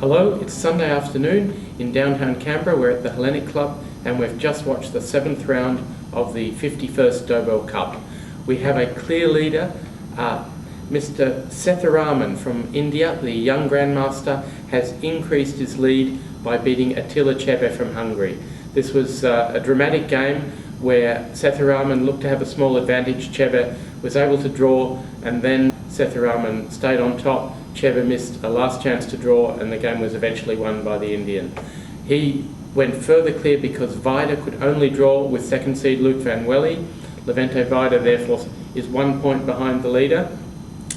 Hello, it's Sunday afternoon in downtown Canberra. We're at the Hellenic Club and we've just watched the 7th round of the 51st Doeberl Cup. We have a clear leader, Mr. Sethuraman from India, the young Grandmaster, has increased his lead by beating Attila Czebe from Hungary. This was a dramatic game where Sethuraman looked to have a small advantage. Czebe was able to draw and then Sethuraman stayed on top. Czebe missed a last chance to draw and the game was eventually won by the Indian. He went further clear because Vida could only draw with second seed Luke van Welly. Levente Vida therefore is 1 point behind the leader.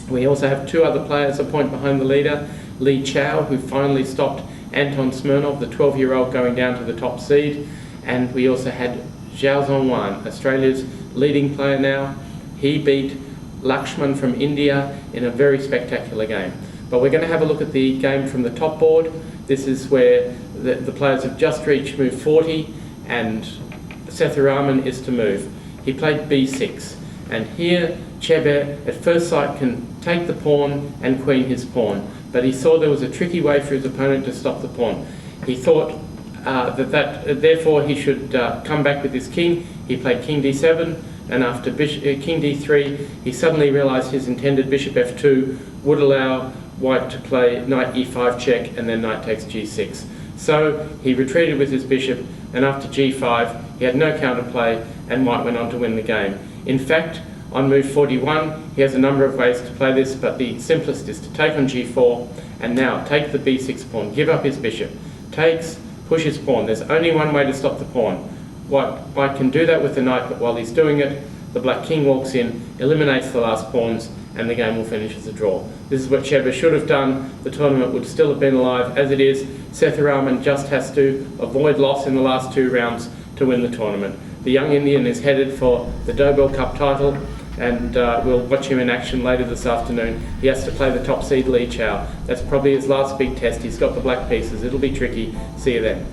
We also have two other players a point behind the leader. Lee Chow, who finally stopped Anton Smirnov, the 12-year-old, going down to the top seed. And we also had Zhao Zhongwan, Australia's leading player now. He beat Lakshman from India in a very spectacular game. But we're going to have a look at the game from the top board. This is where the players have just reached move 40 and Sethuraman is to move. He played b6 and here Czebe at first sight can take the pawn and queen his pawn, but he saw there was a tricky way for his opponent to stop the pawn. He thought therefore he should come back with his king. He played king d7 and after king d3 he suddenly realised his intended bishop f2 would allow white to play knight e5 check and then knight takes g6. So he retreated with his bishop and after g5 he had no counterplay and white went on to win the game. In fact, on move 41 he has a number of ways to play this, but the simplest is to take on g4 and now take the b6 pawn, give up his bishop, takes, push his pawn. There's only one way to stop the pawn. White can do that with the knight, but while he's doing it, the black king walks in, eliminates the last pawns, and the game will finish as a draw. This is what Czebe should have done. The tournament would still have been alive. As it is, Sethuraman just has to avoid loss in the last two rounds to win the tournament. The young Indian is headed for the Doeberl Cup title, and we'll watch him in action later this afternoon. He has to play the top seed Lee Chow. That's probably his last big test. He's got the black pieces. It'll be tricky. See you then.